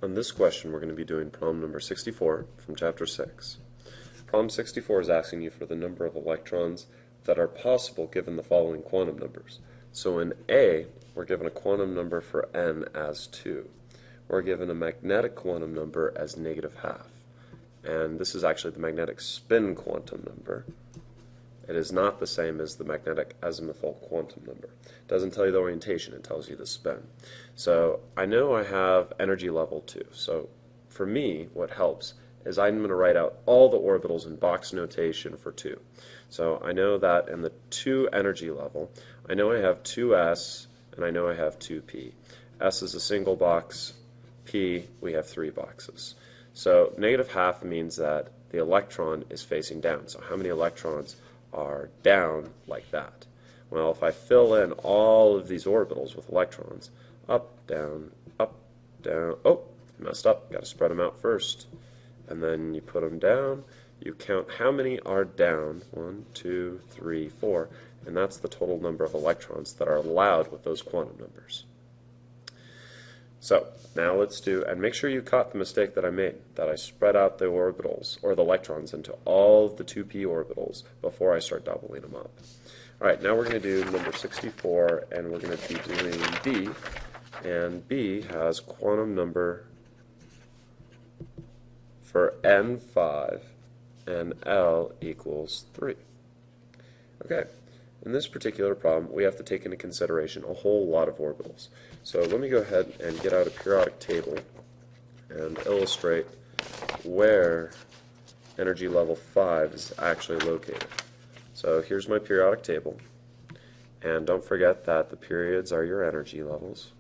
On this question, we're going to be doing problem number 64 from chapter 6. Problem 64 is asking you for the number of electrons that are possible given the following quantum numbers. So in A, we're given a quantum number for n as 2. We're given a magnetic quantum number as -12. And this is actually the magnetic spin quantum number. It is not the same as the magnetic azimuthal quantum number. It doesn't tell you the orientation, it tells you the spin. So I know I have energy level 2. So for me, what helps is I'm going to write out all the orbitals in box notation for 2. So I know that in the 2 energy level, I know I have 2s and I know I have 2p. S is a single box, p, we have 3 boxes. So -12 means that the electron is facing down. So how many electrons are down like that? Well, if I fill in all of these orbitals with electrons, up, down, oh, messed up, got to spread them out first. And then you put them down, you count how many are down, 1, 2, 3, 4, and that's the total number of electrons that are allowed with those quantum numbers. So now let's do, and make sure you caught the mistake that I made, that I spread out the orbitals, or the electrons, into all of the 2p orbitals before I start doubling them up. Alright, now we're going to do number 64, and we're going to be doing D, and B has quantum number for n5, and L equals 3. Okay. In this particular problem, we have to take into consideration a whole lot of orbitals. So let me go ahead and get out a periodic table and illustrate where energy level 5 is actually located. So here's my periodic table, and don't forget that the periods are your energy levels.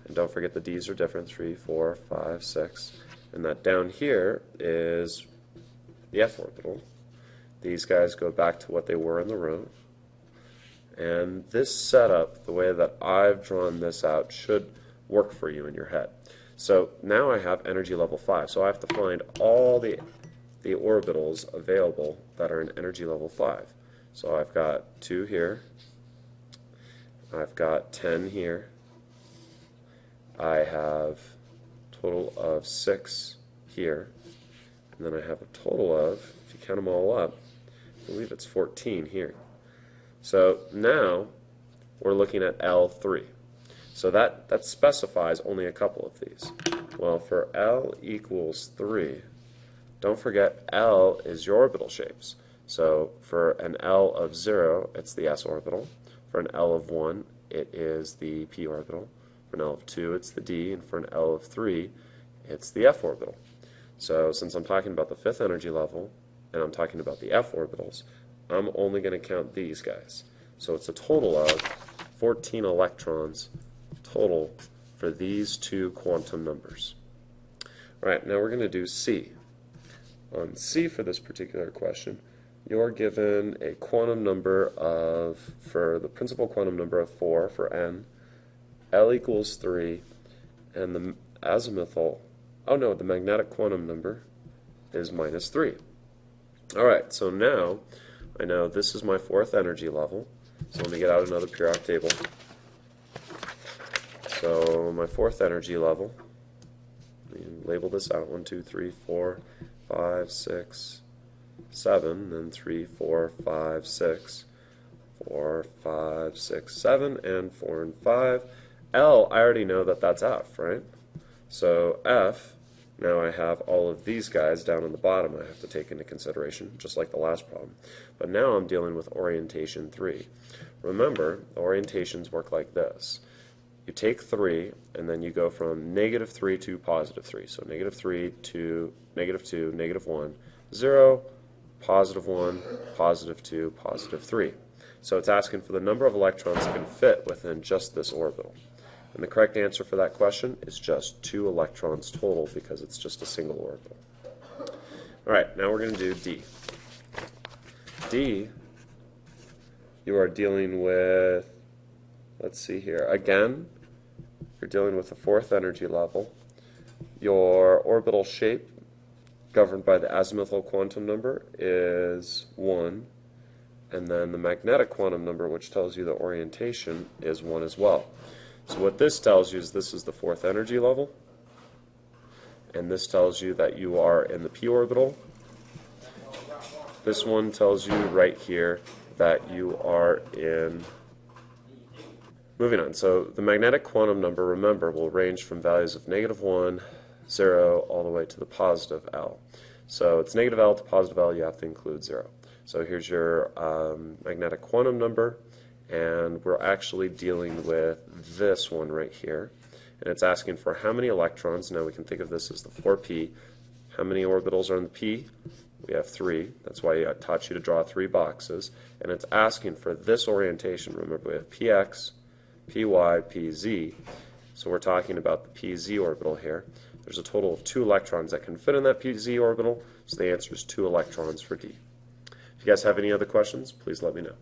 And don't forget the D's are different, 3, 4, 5, 6, and that down here is the f orbital. These guys go back to what they were in the row. And this setup, the way that I've drawn this out, should work for you in your head. So now I have energy level 5. So I have to find all the orbitals available that are in energy level 5. So I've got 2 here. I've got 10 here. I have a total of 6 here. And then I have a total of, if you count them all up, I believe it's 14 here. So now we're looking at L3. So that specifies only a couple of these. Well, for L equals 3, don't forget L is your orbital shapes. So for an L of 0, it's the s orbital. For an L of 1, it is the p orbital. For an L of 2, it's the d. And for an L of 3, it's the f orbital. So since I'm talking about the 5th energy level, and I'm talking about the f orbitals, I'm only going to count these guys. So it's a total of 14 electrons total for these 2 quantum numbers. Alright, now we're going to do C. On C for this particular question, you're given a quantum number of, for the principal quantum number of 4 for n, L equals 3, and the azimuthal, the magnetic quantum number is -3. Alright, so now I know this is my 4th energy level. So let me get out another periodic table. So my 4th energy level, let me label this out, 1, 2, 3, 4, 5, 6, 7, then 3, 4, 5, 6, 4, 5, 6, 7, and 4 and 5. L, I already know that that's F, right? So F, now I have all of these guys down on the bottom I have to take into consideration, just like the last problem. But now I'm dealing with orientation 3. Remember, the orientations work like this. You take 3, and then you go from -3 to +3. So -3 to -2, -1, 0, +1, +2, +3. So it's asking for the number of electrons that can fit within just this orbital. And the correct answer for that question is just 2 electrons total because it's just a single orbital. Alright, now we're going to do D. D, you are dealing with, let's see here, again, you're dealing with the 4th energy level. Your orbital shape, governed by the azimuthal quantum number, is 1. And then the magnetic quantum number, which tells you the orientation, is 1 as well. So what this tells you is this is the 4th energy level, and this tells you that you are in the p orbital. This one tells you right here that you are in. Moving on, so the magnetic quantum number, remember, will range from values of -1, 0, all the way to the positive L. So it's negative L to positive L, you have to include 0. So here's your magnetic quantum number, and we're actually dealing with this one right here. And it's asking for how many electrons. Now we can think of this as the 4p. How many orbitals are in the p? We have 3. That's why I taught you to draw 3 boxes. And it's asking for this orientation. Remember, we have px, py, pz. So we're talking about the pz orbital here. There's a total of 2 electrons that can fit in that pz orbital, so the answer is 2 electrons for D. If you guys have any other questions, please let me know.